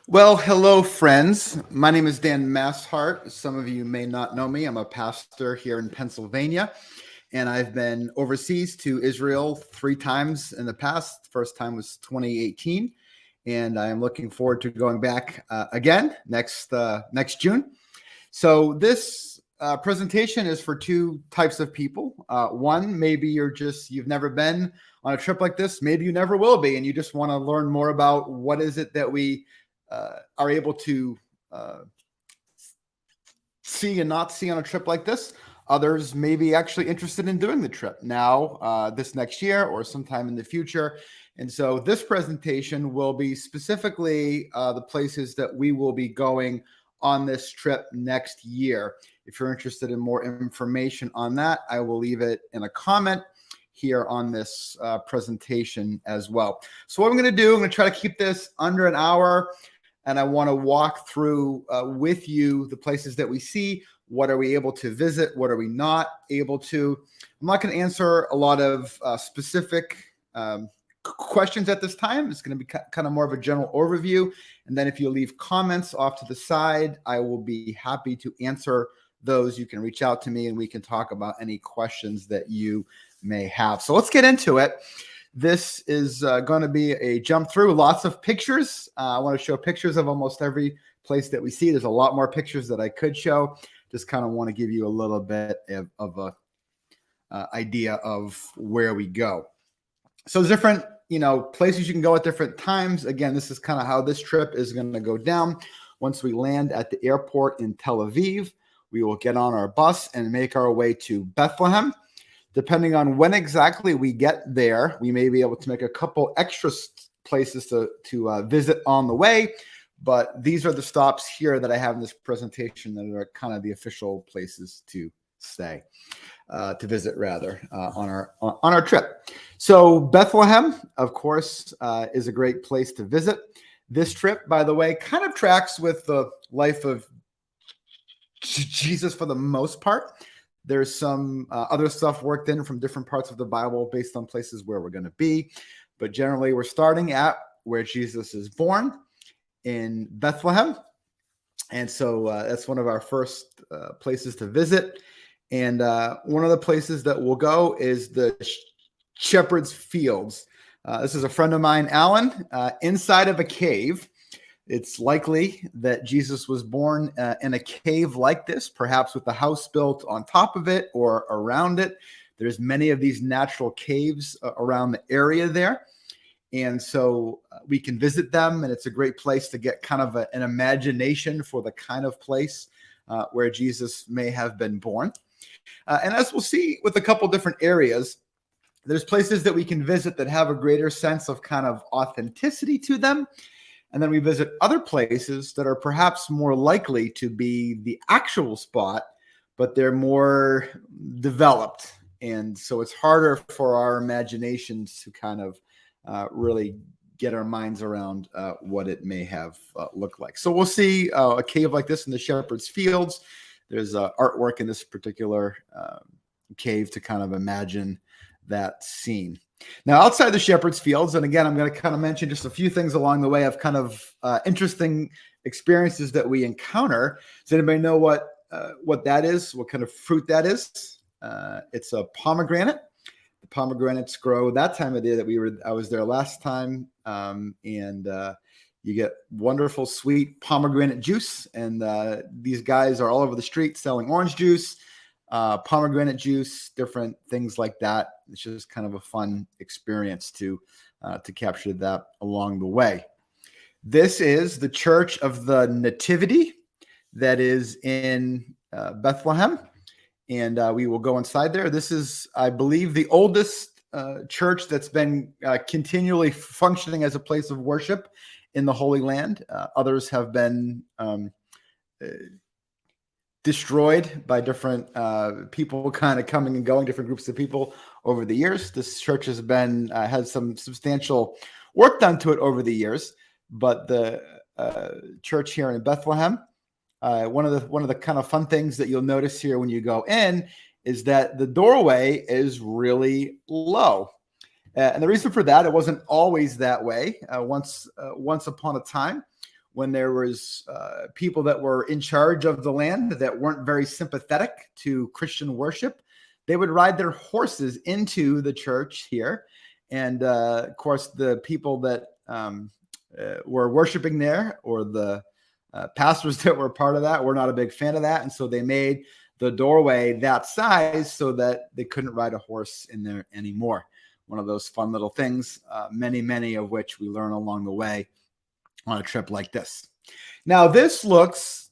Well, hello, friends. My name is Dan Masshart. Some of you may not know me. I'm a pastor here in Pennsylvania, and I've been overseas to Israel 3 times in the past. First time was 2018, and I am looking forward to going back again next June. So this presentation is for two types of people. One, maybe you've never been on a trip like this. Maybe you never will be, and you just want to learn more about what is it that we are able to see and not see on a trip like this. Others may be actually interested in doing the trip now, this next year, or sometime in the future. And so this presentation will be specifically the places that we will be going on this trip next year. If you're interested in more information on that, I will leave it in a comment here on this presentation as well. So what I'm going to do, I'm going to try to keep this under an hour, and I want to walk through with you the places that we see. What are we able to visit? What are we not able to? I'm not going to answer a lot of specific questions at this time. It's going to be kind of more of a general overview. And then if you leave comments off to the side, I will be happy to answer those. You can reach out to me and we can talk about any questions that you may have. So let's get into it. This is going to be a jump through, lots of pictures. I want to show pictures of almost every place that we see. There's a lot more pictures that I could show. Just kind of want to give you a little bit of a idea of where we go. So there's different, places you can go at different times. Again, this is kind of how this trip is going to go down. Once we land at the airport in Tel Aviv, we will get on our bus and make our way to Bethlehem. Depending on when exactly we get there, we may be able to make a couple extra places to visit on the way. But these are the stops here that I have in this presentation that are kind of the official places to stay, to visit rather, on our trip. So Bethlehem, of course, is a great place to visit. This trip, by the way, kind of tracks with the life of Jesus for the most part. There's some other stuff worked in from different parts of the Bible based on places where we're going to be. But generally, we're starting at where Jesus is born in Bethlehem. And so that's one of our first places to visit. And one of the places that we'll go is the Shepherd's Fields. This is a friend of mine, Alan, inside of a cave. It's likely that Jesus was born in a cave like this, perhaps with a house built on top of it or around it. There's many of these natural caves around the area there. And so we can visit them, and it's a great place to get kind of an imagination for the kind of place where Jesus may have been born. And as we'll see with a couple different areas, there's places that we can visit that have a greater sense of kind of authenticity to them. And then we visit other places that are perhaps more likely to be the actual spot, but they're more developed. And so it's harder for our imaginations to kind of really get our minds around what it may have looked like. So we'll see a cave like this in the Shepherd's Fields. There's artwork in this particular cave to kind of imagine that scene. Now, outside the Shepherd's Fields, and again, I'm going to kind of mention just a few things along the way of kind of interesting experiences that we encounter. Does anybody know what that is? What kind of fruit that is? It's a pomegranate. The pomegranates grow that time of day that I was there last time, and you get wonderful sweet pomegranate juice. And these guys are all over the street selling orange juice, pomegranate juice, different things like that. It's just kind of a fun experience to capture that along the way. This is the Church of the Nativity that is in Bethlehem, and we will go inside there. This is, I believe, the oldest church that's been continually functioning as a place of worship in the Holy Land. Others have been destroyed by different people kind of coming and going, different groups of people over the years. This church has been had some substantial work done to it over the years, but the church here in Bethlehem, one of the kind of fun things that you'll notice here when you go in is that the doorway is really low. And the reason for that, it wasn't always that way. Once upon a time, when there was people that were in charge of the land that weren't very sympathetic to Christian worship, they would ride their horses into the church here. And of course, the people that were worshiping there, or the pastors that were part of that, were not a big fan of that. And so they made the doorway that size so that they couldn't ride a horse in there anymore. One of those fun little things, many of which we learn along the way on a trip like this. Now, this looks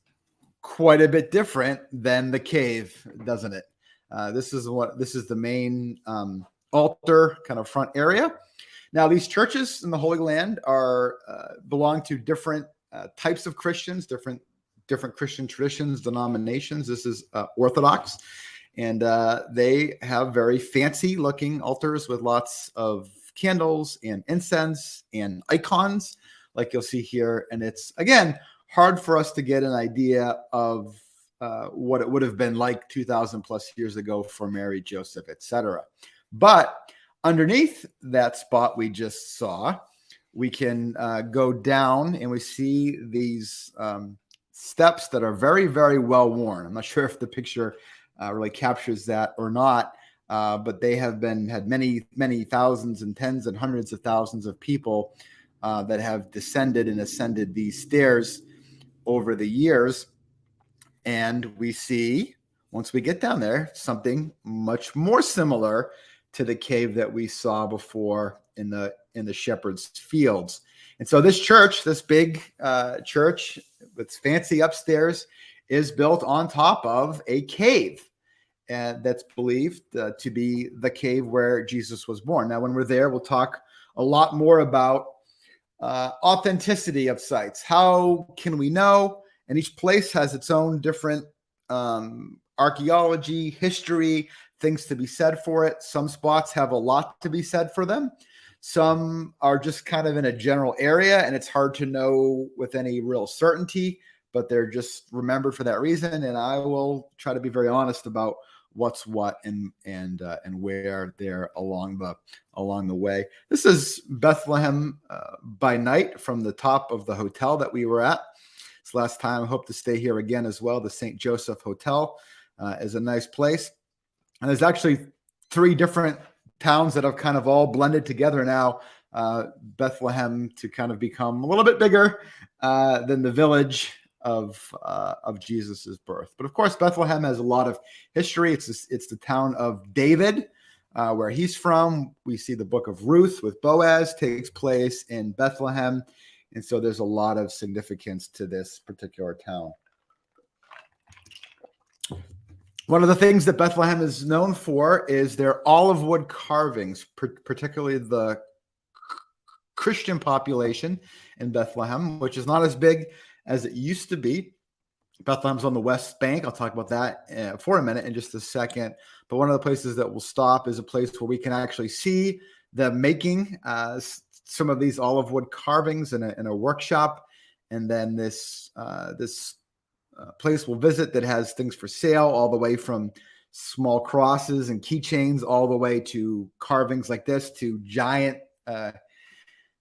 quite a bit different than the cave, doesn't it? This is the main altar kind of front area. Now, these churches in the Holy Land are belong to different types of Christians, different Christian traditions, denominations. This is Orthodox, and they have very fancy looking altars with lots of candles and incense and icons, like you'll see here. And it's, again, hard for us to get an idea of what it would have been like 2,000 plus years ago for Mary, Joseph, etc. But underneath that spot we just saw, we can go down and we see these steps that are very, very well worn. I'm not sure if the picture really captures that or not, but they have had many thousands and tens and hundreds of thousands of people that have descended and ascended these stairs over the years. And we see, once we get down there, something much more similar to the cave that we saw before in the shepherd's fields. And so this church, this big church with fancy upstairs, is built on top of a cave, and that's believed to be the cave where Jesus was born. Now, when we're there, we'll talk a lot more about authenticity of sites. How can we know? And each place has its own different archaeology, history, things to be said for it. Some spots have a lot to be said for them. Some are just kind of in a general area, and it's hard to know with any real certainty, but they're just remembered for that reason. And I will try to be very honest about what's what and where they're along the way. This is Bethlehem by night from the top of the hotel that we were at. It's last time. I hope to stay here again as well. The St. Joseph Hotel is a nice place. And there's actually 3 different towns that have kind of all blended together now. Bethlehem to kind of become a little bit bigger than the village of Jesus's birth. But of course, Bethlehem has a lot of history. It's the town of David, where he's from. We see the book of Ruth with Boaz takes place in Bethlehem. And so there's a lot of significance to this particular town. One of the things that Bethlehem is known for is their olive wood carvings, particularly the Christian population in Bethlehem, which is not as big as it used to be. Bethlehem's on the West Bank. I'll talk about that for a minute in just a second. But one of the places that we'll stop is a place where we can actually see them making some of these olive wood carvings in a workshop. And then this place we'll visit that has things for sale, all the way from small crosses and keychains all the way to carvings like this, to giant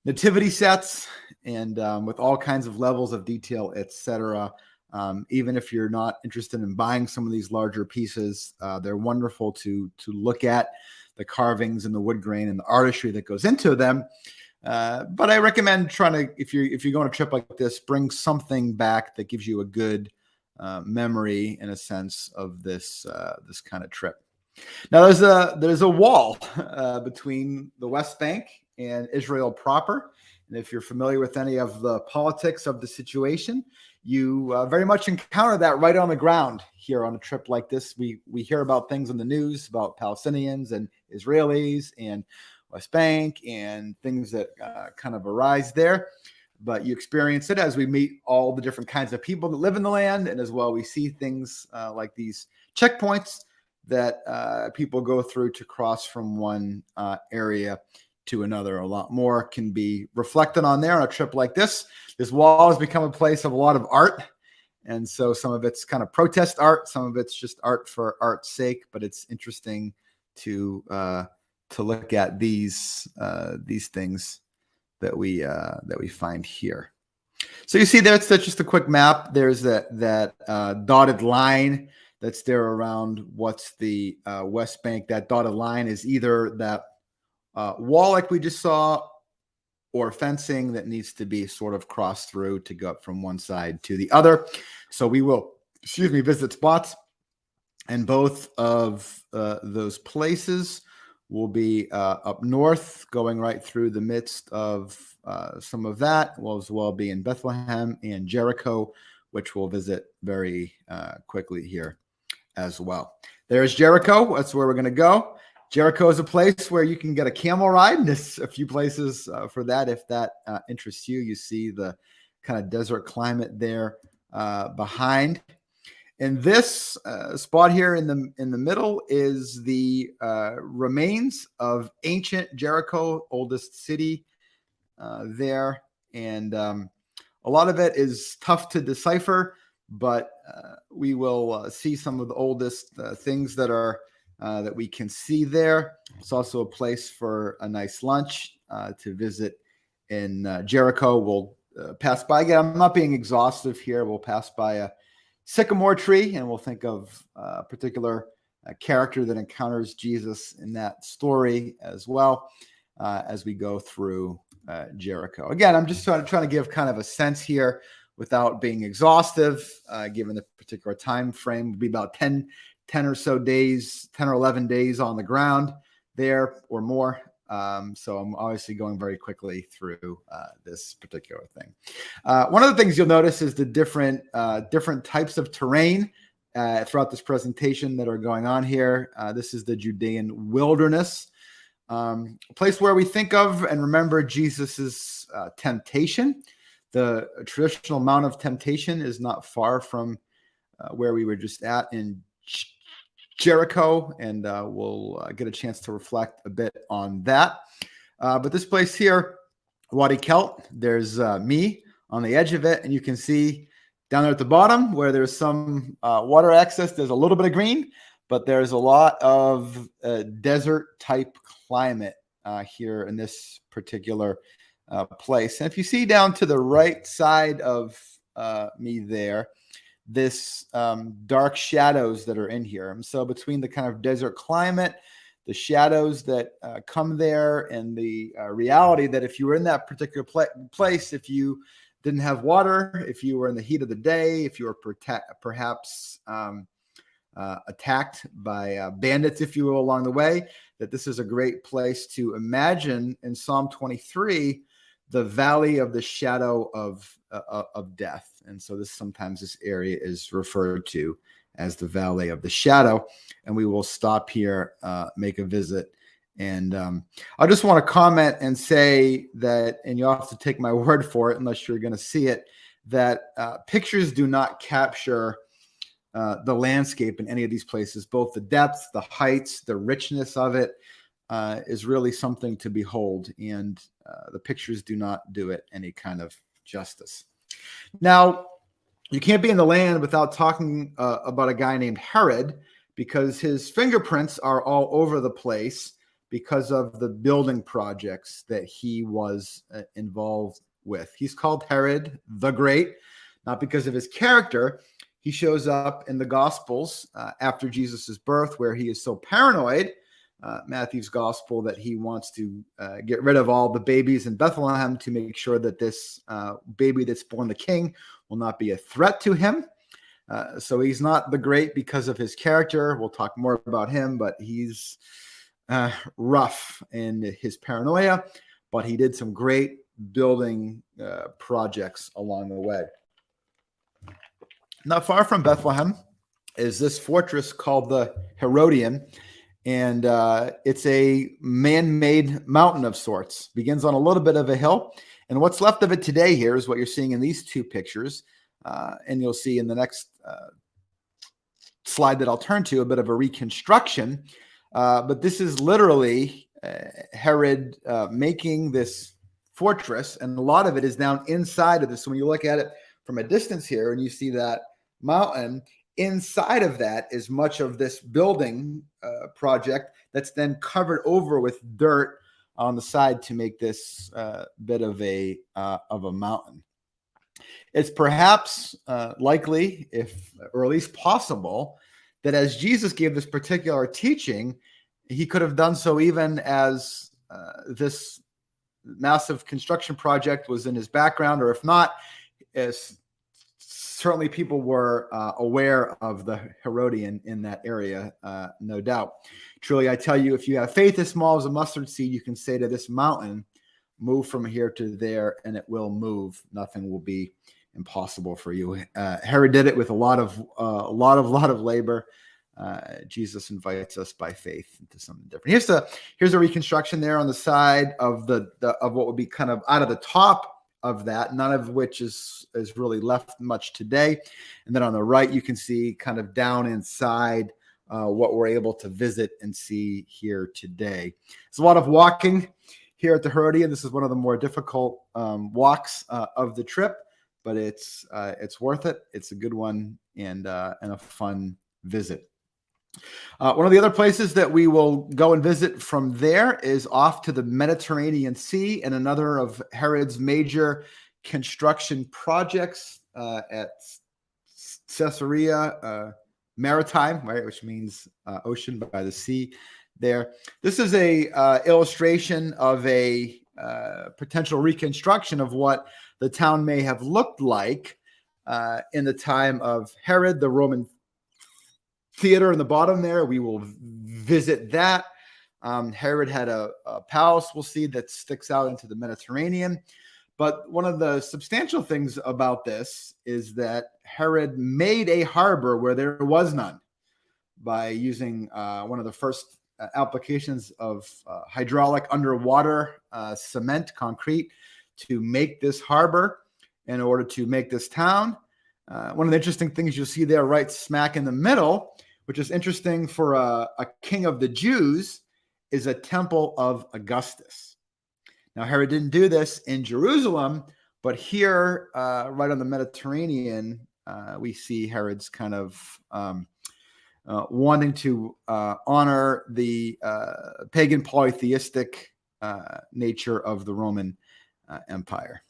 nativity sets, and with all kinds of levels of detail, etc. Even if you're not interested in buying some of these larger pieces, they're wonderful to look at, the carvings and the wood grain and the artistry that goes into them. But I recommend trying to, if you're going on a trip like this, bring something back that gives you a good memory, in a sense, of this kind of trip. Now, there's a wall between the West Bank and Israel proper. And if you're familiar with any of the politics of the situation, you very much encounter that right on the ground here on a trip like this. We hear about things in the news about Palestinians and Israelis and West Bank and things that kind of arise there. But you experience it as we meet all the different kinds of people that live in the land. And as well, we see things like these checkpoints that people go through to cross from one area to another. A lot more can be reflected on there on a trip like this. This wall has become a place of a lot of art. And so some of it's kind of protest art, some of it's just art for art's sake, but it's interesting to look at these things that we find here. So you see there, it's just a quick map. There's that dotted line that's there around what's the West Bank. That dotted line is either that wall like we just saw, or fencing that needs to be sort of crossed through to go up from one side to the other. So we will, visit spots, and both of those places will be up north, going right through the midst of some of that. Will as well be in Bethlehem and Jericho, which we'll visit very quickly here as well. There's Jericho. That's where we're going to go. Jericho is a place where you can get a camel ride, and there's a few places for that if that interests you. You see the kind of desert climate there behind. And this spot here in the middle is the remains of ancient Jericho, oldest city there. And a lot of it is tough to decipher, but we will see some of the oldest things that are that we can see there. It's also a place for a nice lunch to visit in Jericho. We'll pass by again. I'm not being exhaustive here. We'll pass by a sycamore tree, and we'll think of a particular character that encounters Jesus in that story as well as we go through Jericho. Again, I'm just trying to give kind of a sense here without being exhaustive, given the particular time frame. Will be about 10 or so days, 10 or 11 days on the ground there or more. So I'm obviously going very quickly through this particular thing. One of the things you'll notice is the different types of terrain throughout this presentation that are going on here. This is the Judean wilderness, a place where we think of and remember Jesus's temptation. The traditional Mount of Temptation is not far from where we were just at in Jericho, and we'll get a chance to reflect a bit on that. But this place here, Wadi Kelt, there's me on the edge of it, and you can see down there at the bottom where there's some water access, there's a little bit of green, but there's a lot of desert type climate here in this particular place. And if you see down to the right side of me there, this dark shadows that are in here. And so between the kind of desert climate, the shadows that come there, and the reality that if you were in that particular place, if you didn't have water, if you were in the heat of the day, if you were perhaps attacked by bandits, if you will, along the way, that this is a great place to imagine in Psalm 23, the valley of the shadow of death. And so sometimes this area is referred to as the valley of the shadow. And we will stop here, make a visit. And I just want to comment and say that, and you'll have to take my word for it unless you're going to see it, that pictures do not capture the landscape in any of these places. Both the depth, the heights, the richness of it is really something to behold. And the pictures do not do it any kind of justice. Now, you can't be in the land without talking about a guy named Herod, because his fingerprints are all over the place because of the building projects that he was involved with. He's called Herod the Great, not because of his character. He shows up in the Gospels after Jesus's birth, where he is so paranoid, Matthew's Gospel, that he wants to get rid of all the babies in Bethlehem to make sure that this baby that's born the king will not be a threat to him. So he's not the great because of his character. We'll talk more about him, but he's rough in his paranoia. But he did some great building projects along the way. Not far from Bethlehem is this fortress called the Herodian. And it's a man-made mountain of sorts. Begins on a little bit of a hill. And what's left of it today here is what you're seeing in these two pictures. And you'll see in the next slide that I'll turn to a bit of a reconstruction. But this is literally Herod making this fortress. And a lot of it is down inside of this. So when you look at it from a distance here and you see that mountain, inside of that is much of this building project that's then covered over with dirt on the side to make this bit of a mountain. It's perhaps likely, or at least possible, that as Jesus gave this particular teaching, he could have done so even as this massive construction project was in his background, or if not, as certainly people were aware of the Herodian in that area, no doubt. Truly, I tell you, if you have faith as small as a mustard seed, you can say to this mountain, move from here to there, and it will move. Nothing will be impossible for you. Herod did it with a lot of labor. Jesus invites us by faith into something different. Here's a reconstruction there on the side of of what would be kind of out of the top of that, none of which is really left much today. And then on the right, you can see kind of down inside what we're able to visit and see here today. There's a lot of walking here at the Herodian. This is one of the more difficult walks of the trip, but it's worth it. It's a good one and a fun visit. One of the other places that we will go and visit from there is off to the Mediterranean Sea, and another of Herod's major construction projects at Caesarea Maritime, right, which means ocean by the sea there. This is a illustration of a potential reconstruction of what the town may have looked like in the time of Herod. The Roman theater in the bottom there, we will visit that. Herod had a palace, we'll see, that sticks out into the Mediterranean. But one of the substantial things about this is that Herod made a harbor where there was none by using one of the first applications of hydraulic underwater cement, concrete, to make this harbor in order to make this town. One of the interesting things you'll see there right smack in the middle, which is interesting for a king of the Jews, is a temple of Augustus. Now, Herod didn't do this in Jerusalem, but here, right on the Mediterranean, we see Herod's kind of wanting to honor the pagan polytheistic nature of the Roman Empire.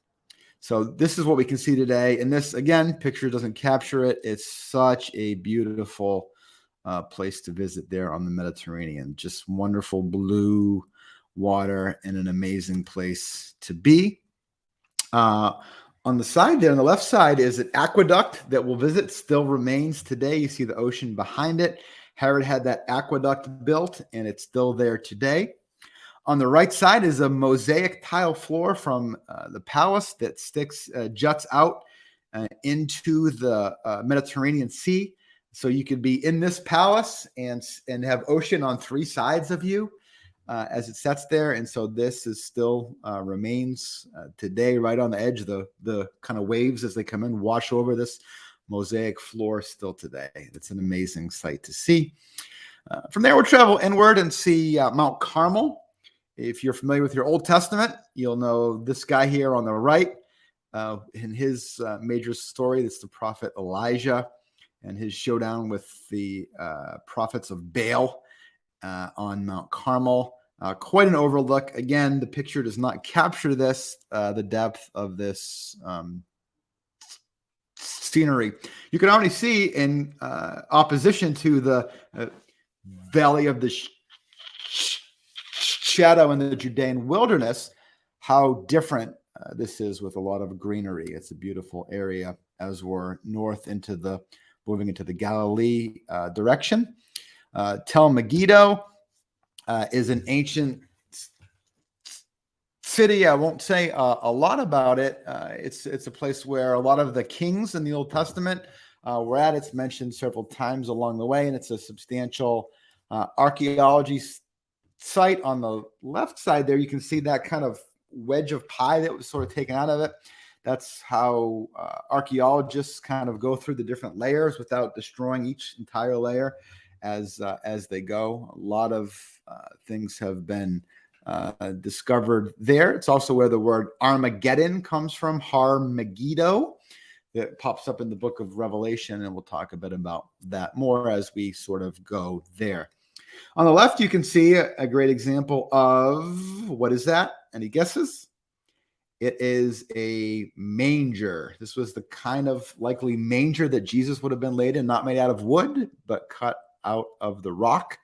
So this is what we can see today. And this, again, picture doesn't capture it. It's such a beautiful place to visit there on the Mediterranean. Just wonderful blue water and an amazing place to be. On the side there, on the left side, is an aqueduct that we'll visit. Still remains today. You see the ocean behind it. Herod had that aqueduct built, and it's still there today. On the right side is a mosaic tile floor from the palace that juts out into the Mediterranean Sea. So you could be in this palace and have ocean on three sides of you as it sets there. And so this is still remains today right on the edge. The kind of waves as they come in wash over this mosaic floor still today. It's an amazing sight to see. From there, we'll travel inward and see Mount Carmel. If you're familiar with your Old Testament, you'll know this guy here on the right. In his major story, that's the prophet Elijah and his showdown with the prophets of Baal on Mount Carmel. Quite an overlook. Again, the picture does not capture this, the depth of this scenery. You can already see in opposition to the valley of the shadow in the Judean wilderness, how different this is with a lot of greenery. It's a beautiful area as we're moving into the Galilee direction. Tel Megiddo is an ancient city. I won't say a lot about it. It's a place where a lot of the kings in the Old Testament were at. It's mentioned several times along the way, and it's a substantial archaeology site. On the left side there, you can see that kind of wedge of pie that was sort of taken out of it. That's how archaeologists kind of go through the different layers without destroying each entire layer as they go. A lot of things have been discovered there. It's also where the word Armageddon comes from, Har Megiddo. It pops up in the book of Revelation, and we'll talk a bit about that more as we sort of go there. On the left, you can see a great example of, what is that? Any guesses? It is a manger. This was the kind of likely manger that Jesus would have been laid in, not made out of wood, but cut out of the rock,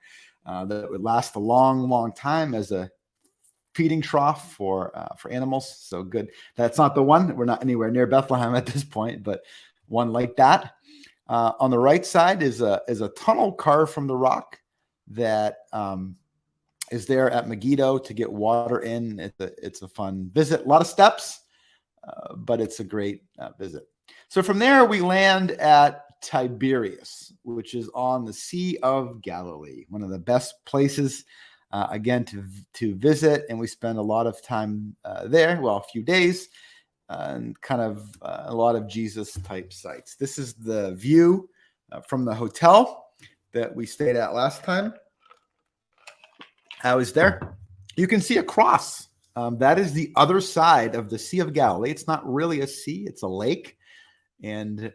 that would last a long, long time as a feeding trough for animals. So good. That's not the one. We're not anywhere near Bethlehem at this point, but one like that. On the right side is a tunnel carved from the rock that is there at Megiddo to get water in. It's a fun visit. A lot of steps, but it's a great visit. So from there, we land at Tiberias, which is on the Sea of Galilee, one of the best places, again, to visit. And we spend a lot of time there, well, a few days, and kind of a lot of Jesus-type sites. This is the view from the hotel that we stayed at last time I was there. You can see a cross. That is the other side of the Sea of Galilee. It's not really a sea, it's a lake. And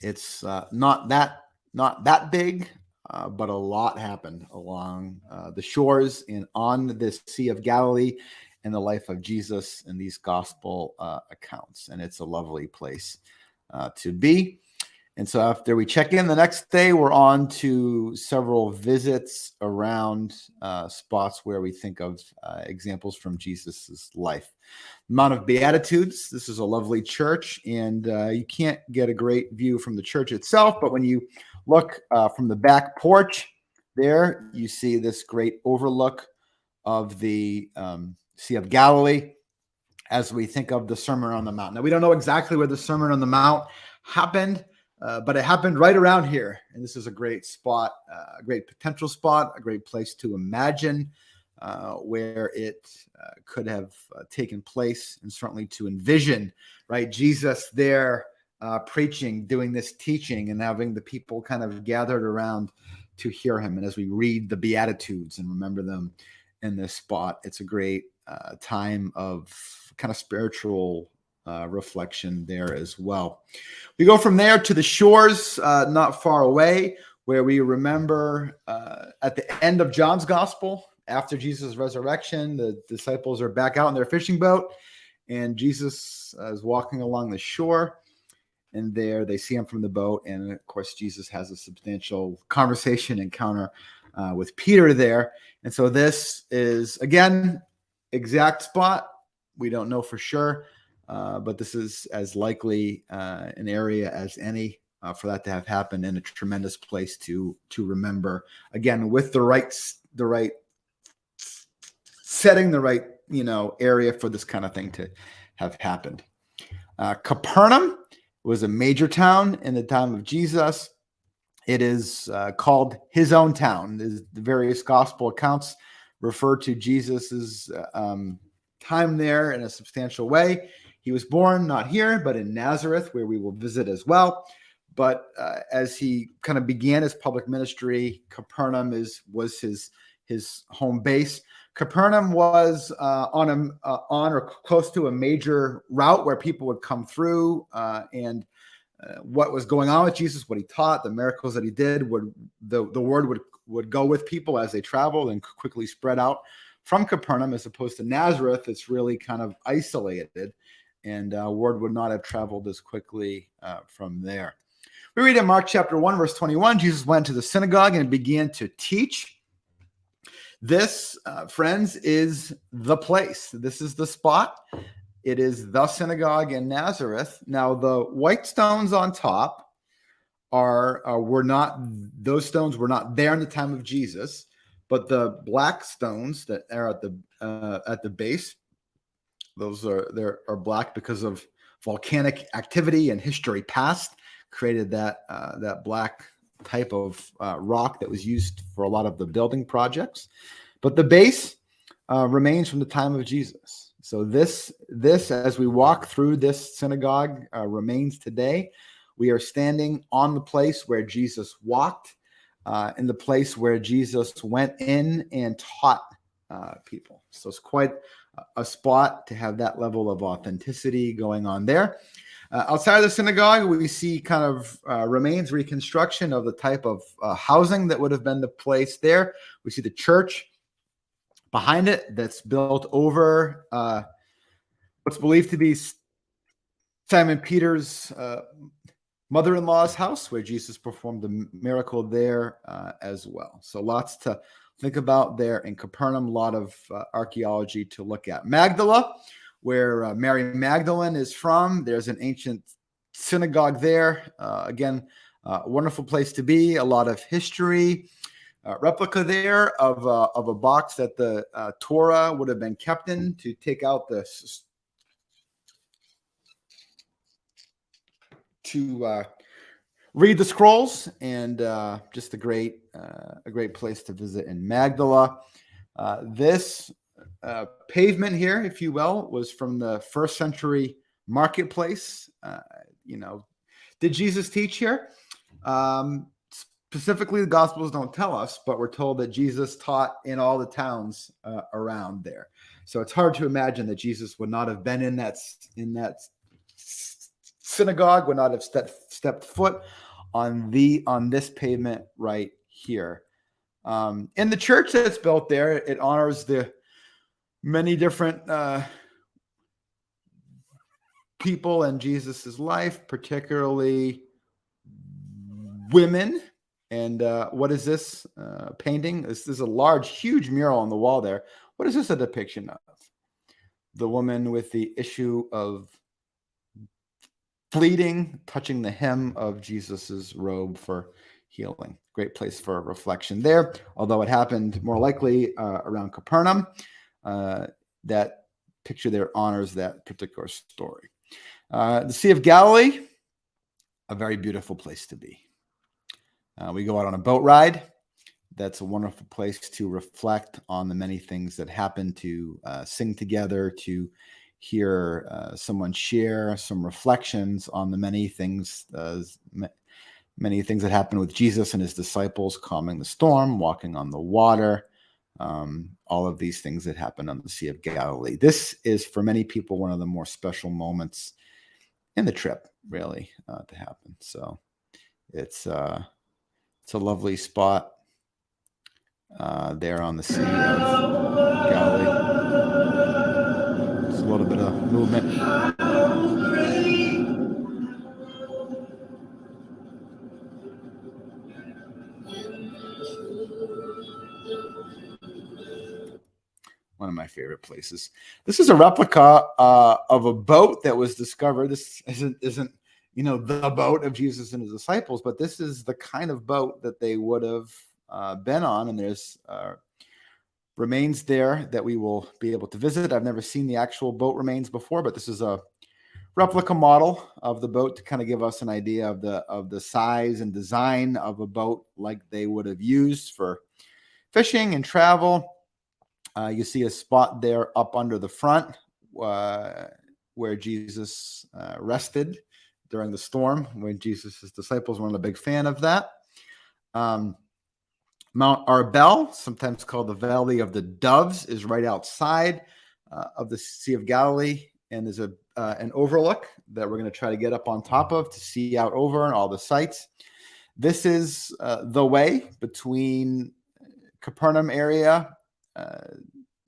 it's not that big, but a lot happened along the shores and on this Sea of Galilee and the life of Jesus in these gospel accounts. And it's a lovely place to be. And so after we check in the next day, we're on to several visits around spots where we think of examples from Jesus's life. Mount of Beatitudes. This is a lovely church, and you can't get a great view from the church itself, but when you look from the back porch there, you see this great overlook of the Sea of Galilee as we think of the Sermon on the Mount. Now, we don't know exactly where the Sermon on the Mount happened, but it happened right around here. And this is a great spot, a great potential spot, a great place to imagine where it could have taken place, and certainly to envision, right? Jesus there preaching, doing this teaching, and having the people kind of gathered around to hear him. And as we read the Beatitudes and remember them in this spot, it's a great time of kind of spiritual reflection there as well. We go from there to the shores, not far away, where we remember at the end of John's gospel, after Jesus' resurrection, the disciples are back out in their fishing boat, and Jesus is walking along the shore, and there they see him from the boat. And of course, Jesus has a substantial conversation encounter with Peter there. And so this is, again, exact spot. We don't know for sure. But this is as likely an area as any for that to have happened, and a tremendous place to remember. Again, with the right setting, the right area for this kind of thing to have happened. Capernaum was a major town in the time of Jesus. It is called his own town. The various gospel accounts refer to Jesus's time there in a substantial way. He was born not here, but in Nazareth, where we will visit as well. But as he kind of began his public ministry, Capernaum was his home base. Capernaum was on or close to a major route where people would come through, and what was going on with Jesus, what he taught, the miracles that he did, the word would go with people as they traveled and quickly spread out from Capernaum, as opposed to Nazareth. It's really kind of isolated, and word would not have traveled as quickly from there. We read in Mark chapter 1, verse 21, Jesus went to the synagogue and began to teach. This, friends, is the place. This is the spot. It is the synagogue in Nazareth. Now, the white stones on top were not there in the time of Jesus, but the black stones that are at the base, those are black because of volcanic activity and history past, created that black type of rock that was used for a lot of the building projects. But the base remains from the time of Jesus. So this, as we walk through this synagogue, remains today. We are standing on the place where Jesus walked, in the place where Jesus went in and taught people. So it's quite a spot to have that level of authenticity going on there. Outside of the synagogue, we see kind of remains, reconstruction of the type of housing that would have been the place there. We see the church behind it that's built over what's believed to be Simon Peter's mother-in-law's house, where Jesus performed a miracle there as well. So lots to think about there in Capernaum, a lot of archaeology to look at. Magdala, where Mary Magdalene is from, there's an ancient synagogue there. Again, wonderful place to be, a lot of history. Replica there of a box that the Torah would have been kept in to take out the to read the scrolls, and just a great place to visit in Magdala. This pavement here, if you will, was from the first century marketplace. Did Jesus teach here? Specifically, the Gospels don't tell us, but we're told that Jesus taught in all the towns around there. So it's hard to imagine that Jesus would not have been in that synagogue, would not have stepped foot on this pavement right here. In the church that's built there, it honors the many different people in Jesus's life, particularly women. And what is this painting? This is a large, huge mural on the wall there. What is this a depiction of? The woman with the issue of bleeding, touching the hem of Jesus's robe for healing. Great place for reflection there, although it happened more likely around Capernaum. That picture there honors that particular story. The Sea of Galilee, a very beautiful place to be. We go out on a boat ride. That's a wonderful place to reflect on the many things that happen, to sing together, to hear someone share some reflections on the many things that happen with Jesus and his disciples, calming the storm, walking on the water, all of these things that happen on the Sea of Galilee. This is, for many people, one of the more special moments in the trip, really, to happen. So it's a lovely spot there on the Sea of Galilee. Just a little bit of movement. One of my favorite places. This is a replica of a boat that was discovered. This isn't the boat of Jesus and his disciples, but this is the kind of boat that they would have been on, and there's remains there that we will be able to visit. I've never seen the actual boat remains before, but this is a replica model of the boat to kind of give us an idea of the size and design of a boat like they would have used for fishing and travel. You see a spot there up under the front where Jesus rested during the storm, when Jesus' disciples weren't a big fan of that. Mount Arbel, sometimes called the Valley of the Doves, is right outside of the Sea of Galilee, and there's an overlook that we're going to try to get up on top of to see out over and all the sights. This is the way between Capernaum area,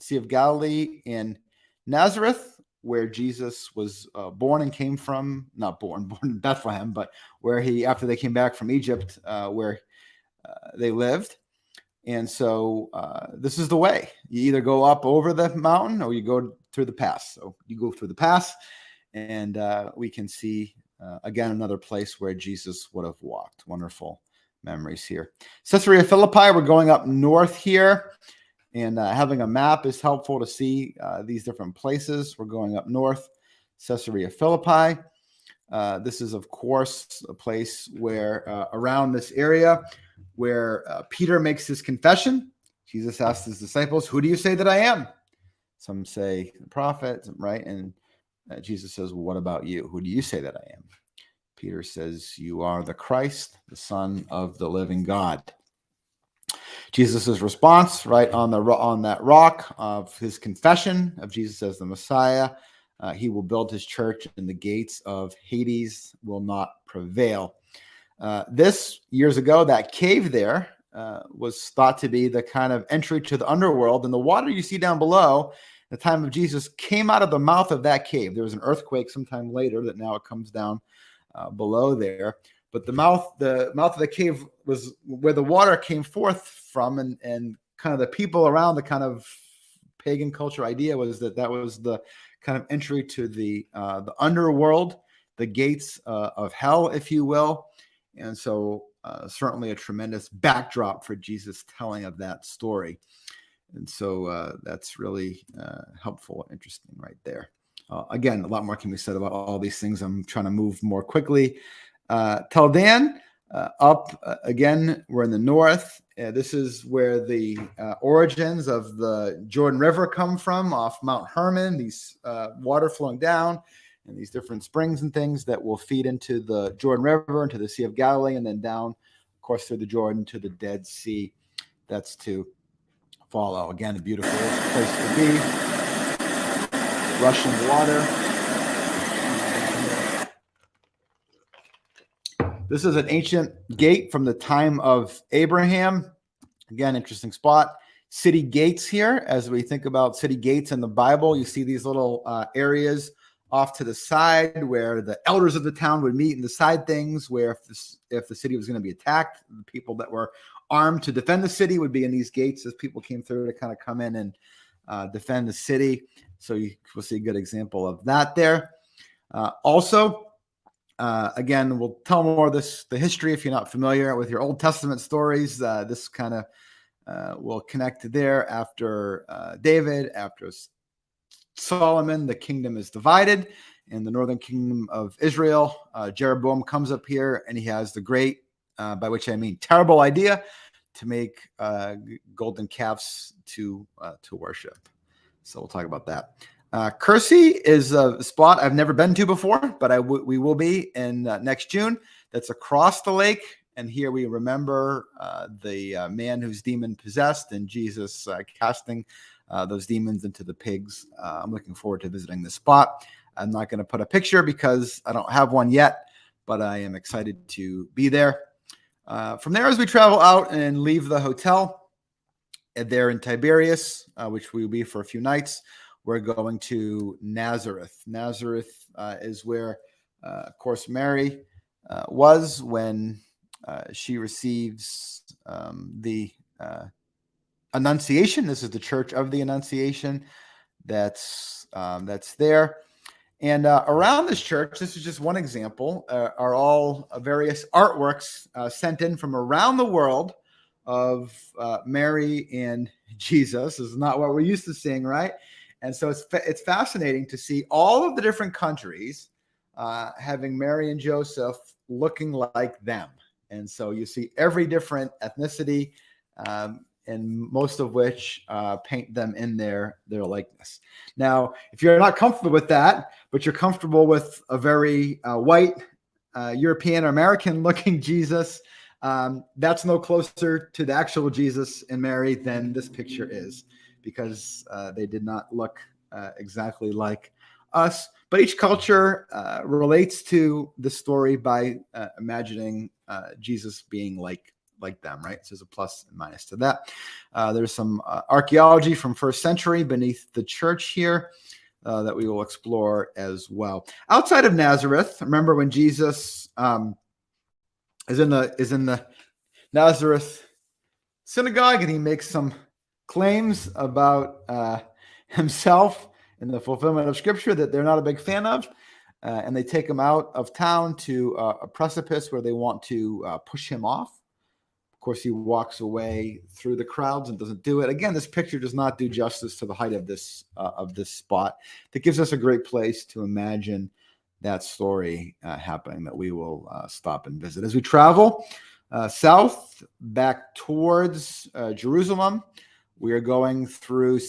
Sea of Galilee, and Nazareth, where Jesus was born and came from. Not born in Bethlehem, but where after they came back from Egypt, where they lived. And so this is the way. You either go up over the mountain or you go through the pass. So you go through the pass, and we can see, again, another place where Jesus would have walked. Wonderful memories here. Caesarea Philippi, we're going up north here, and having a map is helpful to see these different places. We're going up north, Caesarea Philippi. This is, of course, a place where around this area where Peter makes his confession. Jesus asked his disciples, "Who do you say that I am?" Some say the prophet, right? And Jesus says, "Well, what about you? Who do you say that I am?" Peter says, "You are the Christ, the Son of the living God." Jesus' response, right on that rock of his confession of Jesus as the Messiah, he will build his church, and the gates of Hades will not prevail. This, years ago, that cave there was thought to be the kind of entry to the underworld, and the water you see down below the time of Jesus, came out of the mouth of that cave. There was an earthquake sometime later that now it comes down below there. But the mouth of the cave was where the water came forth from, and kind of the people around, the kind of pagan culture idea was that was the kind of entry to the underworld, the gates of hell, if you will. And so certainly a tremendous backdrop for Jesus' telling of that story. And so that's really helpful and interesting right there. Again, a lot more can be said about all these things. I'm trying to move more quickly. Taldan, again, we're in the north. This is where the origins of the Jordan River come from, off Mount Hermon, these water flowing down, and these different springs and things that will feed into the Jordan River, into the Sea of Galilee, and then down, of course, through the Jordan to the Dead Sea. That's to follow. Again, a beautiful place to be. Rushing water. This is an ancient gate from the time of Abraham. Again, interesting spot. City gates here. As we think about city gates in the Bible, you see these little areas off to the side where the elders of the town would meet, and the side things where if the city was going to be attacked, the people that were armed to defend the city would be in these gates as people came through to kind of come in and defend the city. So you will see a good example of that there. Again, we'll tell more of the history if you're not familiar with your Old Testament stories. This kind of will connect there. After David, after Solomon, the kingdom is divided. In the northern kingdom of Israel, Jeroboam comes up here, and he has the great, by which I mean terrible, idea to make golden calves to worship. So we'll talk about that. Kersey is a spot I've never been to before, but we will be in next June. That's across the lake. And here we remember the man who's demon possessed, and Jesus casting those demons into the pigs. I'm looking forward to visiting this spot. I'm not going to put a picture because I don't have one yet, but I am excited to be there. From there, as we travel out and leave the hotel there in Tiberias, which we will be for a few nights, we're going to Nazareth. Nazareth is where, of course, Mary was when she receives the Annunciation. This is the Church of the Annunciation that's there. And around this church, this is just one example, are all various artworks sent in from around the world of Mary and Jesus. This is not what we're used to seeing, right? And so it's fascinating to see all of the different countries having Mary and Joseph looking like them. And so you see every different ethnicity, and most of which paint them in their likeness. Now, if you're not comfortable with that, but you're comfortable with a very white European or American looking Jesus, that's no closer to the actual Jesus and Mary than this picture is, because they did not look exactly like us. But each culture relates to the story by imagining Jesus being like them, right? So there's a plus and minus to that. There's some archaeology from first century beneath the church here that we will explore as well. Outside of Nazareth, remember when Jesus is in the Nazareth synagogue, and he makes some claims about himself in the fulfillment of Scripture that they're not a big fan of, and they take him out of town to a precipice where they want to push him off. Of course, he walks away through the crowds and doesn't do it. Again, this picture does not do justice to the height of this spot. That gives us a great place to imagine that story happening, that we will stop and visit. As we travel south back towards Jerusalem, we are going through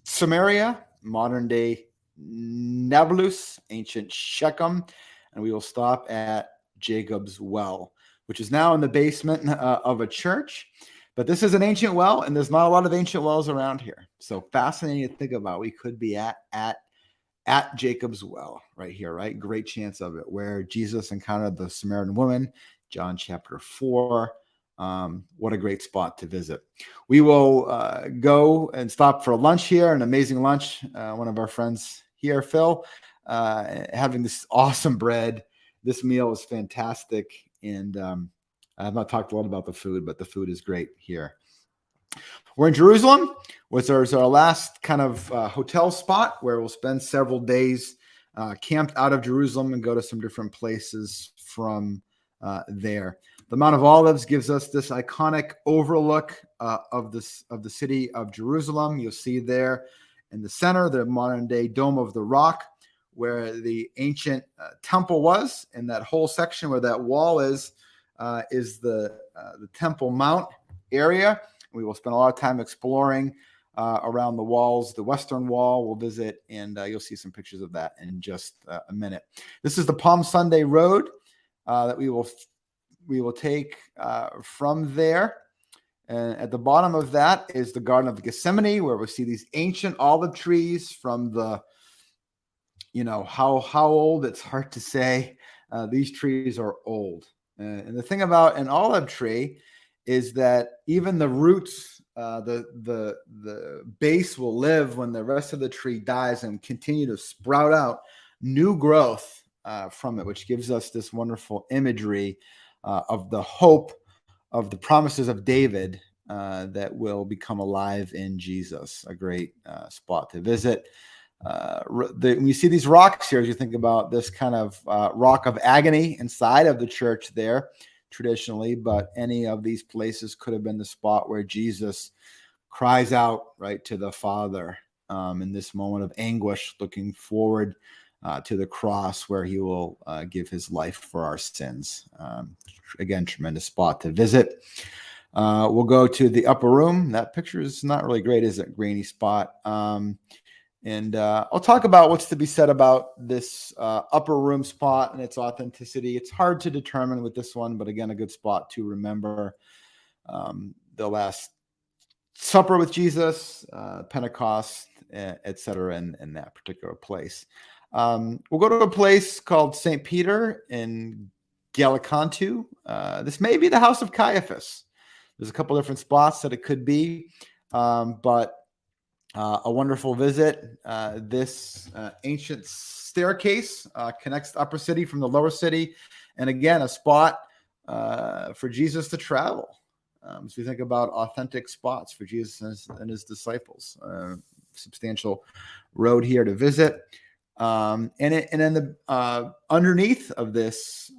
Samaria, modern-day Nablus, ancient Shechem, and we will stop at Jacob's Well, which is now in the basement of a church. But this is an ancient well, and there's not a lot of ancient wells around here. So fascinating to think about. We could be at Jacob's Well right here, right? Great chance of it, where Jesus encountered the Samaritan woman, John chapter 4. What a great spot to visit. We will go and stop for lunch here, an amazing lunch. One of our friends here, Phil, having this awesome bread. This meal is fantastic. And I've not talked a lot about the food, but the food is great here. We're in Jerusalem, which is our last kind of hotel spot where we'll spend several days camped out of Jerusalem and go to some different places from there. The Mount of Olives gives us this iconic overlook of the city of Jerusalem. You'll see there in the center the modern-day Dome of the Rock, where the ancient temple was, and that whole section where that wall is the Temple Mount area. We will spend a lot of time exploring around the walls. The Western Wall we'll visit, and you'll see some pictures of that in just a minute. This is the Palm Sunday Road that we will take from there. And at the bottom of that is the Garden of Gethsemane, where we'll see these ancient olive trees from the, how old, it's hard to say. These trees are old. And the thing about an olive tree is that even the roots, the base will live when the rest of the tree dies and continue to sprout out new growth from it, which gives us this wonderful imagery of the hope of the promises of David that will become alive in Jesus. A great spot to visit. When you see these rocks here, as you think about this kind of rock of agony inside of the church there, traditionally, but any of these places could have been the spot where Jesus cries out right to the Father in this moment of anguish, looking forward to the cross where he will give his life for our sins. Again, tremendous spot to visit. We'll go to the upper room. That picture is not really great, is it? Grainy spot. And I'll talk about what's to be said about this upper room spot and its authenticity. It's hard to determine with this one, but again, a good spot to remember the Last Supper with Jesus, Pentecost, etc. in that particular place. We'll go to a place called St. Peter in Gallicantu. This may be the house of Caiaphas. There's a couple different spots that it could be, but a wonderful visit. This ancient staircase connects the upper city from the lower city. And again, a spot for Jesus to travel. As we think about authentic spots for Jesus and his disciples. Substantial road here to visit. And then the underneath of this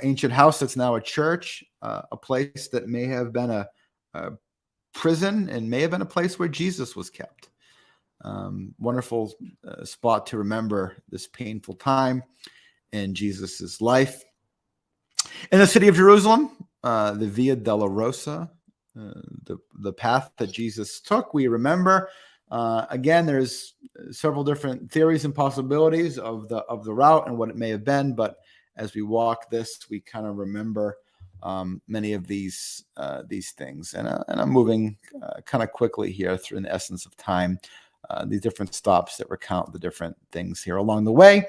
ancient house that's now a church, a place that may have been a prison and may have been a place where Jesus was kept. Wonderful spot to remember this painful time in Jesus's life. In the city of Jerusalem, the Via Dolorosa, the path that Jesus took, we remember. Again, there's several different theories and possibilities of the route and what it may have been, but as we walk this, we kind of remember many of these things. And I'm moving kind of quickly here through, in the essence of time, these different stops that recount the different things here along the way.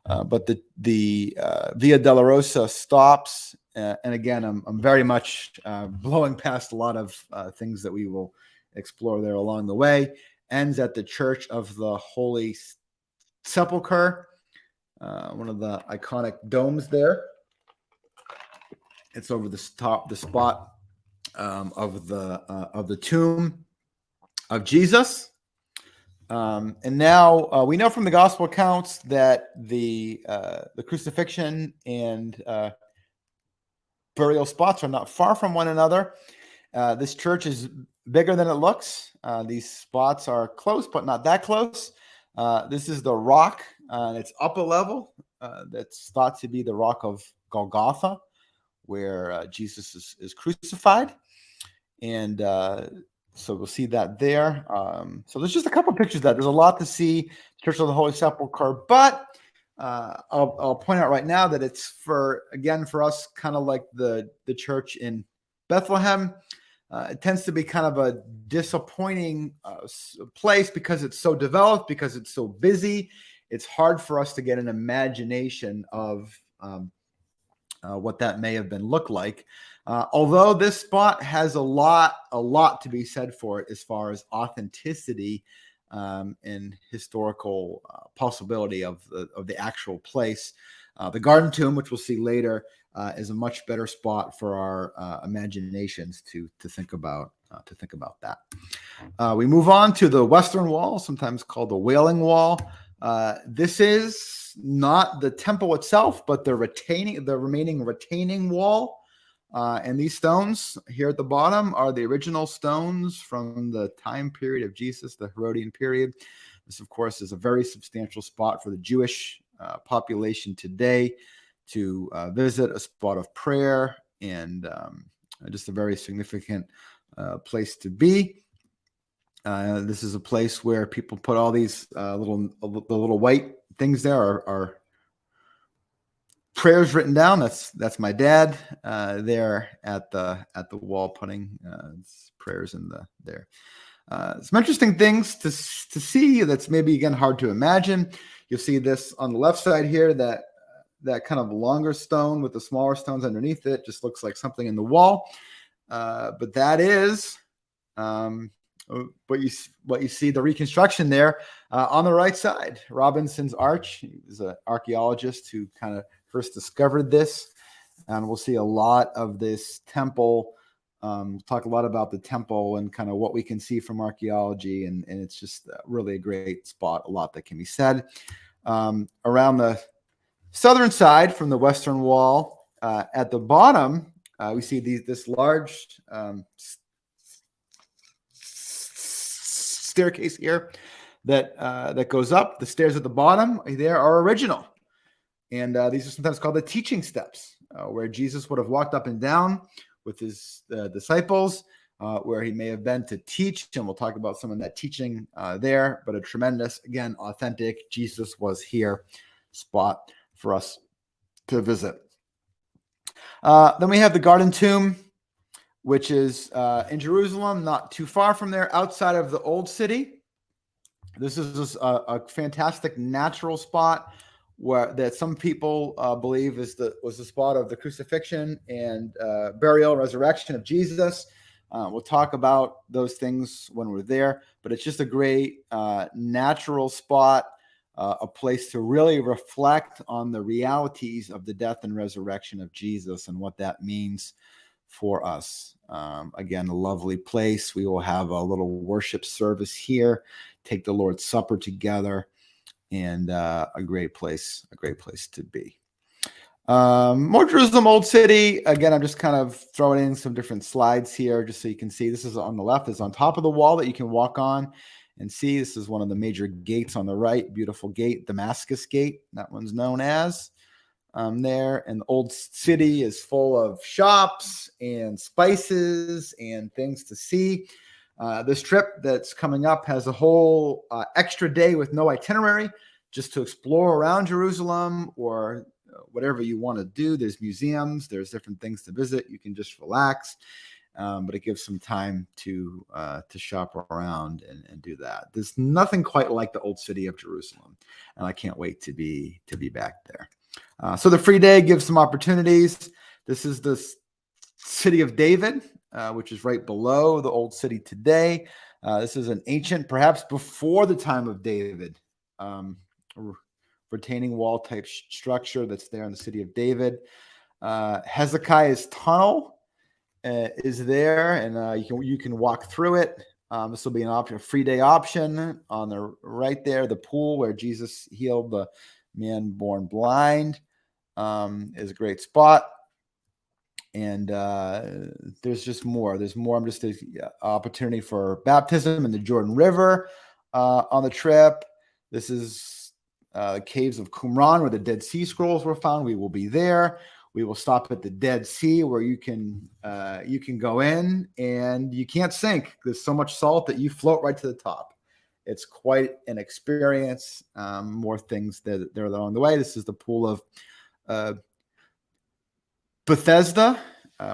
But the Via Dolorosa stops, and again, I'm very much blowing past a lot of things that we will explore there along the way. Ends at the Church of the Holy Sepulchre, one of the iconic domes there. It's over the spot of the tomb of Jesus. And now we know from the gospel accounts that the crucifixion and burial spots are not far from one another. This church is bigger than it looks. These spots are close, but not that close. This is the rock. It's up a level. That's thought to be the rock of Golgotha, where Jesus is crucified. And so we'll see that there. So there's just a couple pictures of that. There's a lot to see. Church of the Holy Sepulchre. But I'll point out right now that it's for us, kind of like the church in Bethlehem. It tends to be kind of a disappointing place because it's so developed, because it's so busy. It's hard for us to get an imagination of what that may have been looked like. Although this spot has a lot to be said for it as far as authenticity and historical possibility of the actual place. The Garden Tomb, which we'll see later, is a much better spot for our imaginations to think about that. We move on to the Western Wall, sometimes called the Wailing Wall. This is not the temple itself, but the remaining retaining wall. And these stones here at the bottom are the original stones from the time period of Jesus, the Herodian period. This, of course, is a very substantial spot for the Jewish population today to visit, a spot of prayer, and just a very significant place to be. This is a place where people put all these little white things there are prayers written down. That's my dad there at the wall putting prayers in there. Some interesting things to see that's maybe again hard to imagine. You'll see this on the left side here, that kind of longer stone with the smaller stones underneath it just looks like something in the wall. But that is what you see, the reconstruction there on the right side. Robinson's Arch. He was an archaeologist who kind of first discovered this. And we'll see a lot of this temple. Talk a lot about the temple and kind of what we can see from archaeology. And it's just really a great spot. A lot that can be said. Around the southern side from the Western Wall, at the bottom, we see this large staircase here that goes up. The stairs at the bottom there are original. And these are sometimes called the teaching steps, where Jesus would have walked up and down with his disciples, where he may have been to teach. And we'll talk about some of that teaching there, but a tremendous, again, authentic Jesus was here spot for us to visit. Then we have the Garden Tomb, which is in Jerusalem, not too far from there, outside of the Old City. This is a fantastic natural spot that some people believe was the spot of the crucifixion and burial, resurrection of Jesus. We'll talk about those things when we're there, but it's just a great natural spot, a place to really reflect on the realities of the death and resurrection of Jesus and what that means for us. Again, a lovely place. We will have a little worship service here, take the Lord's Supper together, and a great place to be. More Jerusalem, Old City. Again, I'm just kind of throwing in some different slides here just so you can see. This is on the left, is on top of the wall that you can walk on and see. This is one of the major gates on the right. Beautiful gate, Damascus Gate, that one's known as. There, and the Old City is full of shops and spices and things to see. This trip that's coming up has a whole extra day with no itinerary, just to explore around Jerusalem or whatever you want to do. There's museums, there's different things to visit. You can just relax, but it gives some time to shop around and do that. There's nothing quite like the Old City of Jerusalem, and I can't wait to be back there. So the free day gives some opportunities. This is the city of David, which is right below the Old City today. This is an ancient, perhaps before the time of David, retaining wall type structure that's there in the city of David. Hezekiah's tunnel is there, and you can walk through it. This will be an option, a free day option on the right there. The pool where Jesus healed the man born blind is a great spot. And there's just more. There's more. I'm just an opportunity for baptism in the Jordan River on the trip. This is the caves of Qumran, where the Dead Sea Scrolls were found. We will be there. We will stop at the Dead Sea, where you can go in and you can't sink. There's so much salt that you float right to the top. It's quite an experience. More things that are along the way. This is the pool of Bethesda,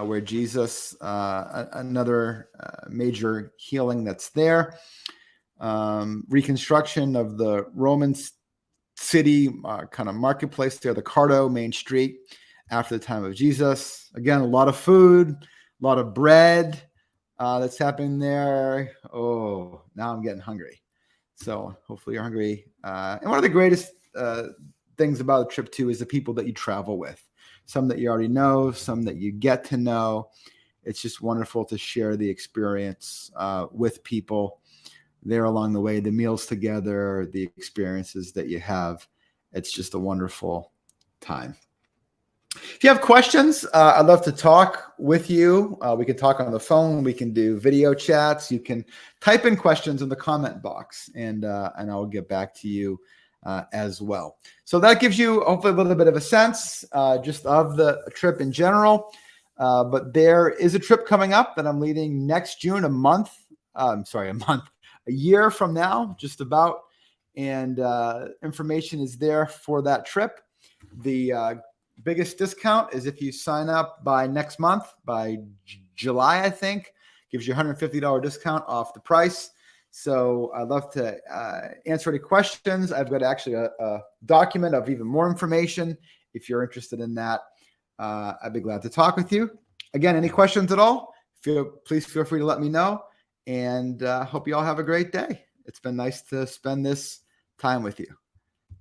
where Jesus, another major healing that's there. Reconstruction of the Roman city kind of marketplace there, the Cardo main street. after the time of Jesus. Again, a lot of food, a lot of bread that's happening there. Oh, now I'm getting hungry. So hopefully you're hungry. And one of the greatest things about a trip too is the people that you travel with. Some that you already know, some that you get to know. It's just wonderful to share the experience with people there along the way, the meals together, the experiences that you have. It's just a wonderful time. If you have questions, I'd love to talk with you. We can talk on the phone. We can do video chats. You can type in questions in the comment box, and I'll get back to you as well. So that gives you hopefully a little bit of a sense just of the trip in general. But there is a trip coming up that I'm leading next June, a year from now, just about. And information is there for that trip. The biggest discount is if you sign up by next month, by July, I think, gives you a $150 discount off the price. So I'd love to answer any questions. I've got actually a document of even more information. If you're interested in that, I'd be glad to talk with you. Again, any questions at all, please feel free to let me know. And hope you all have a great day. It's been nice to spend this time with you.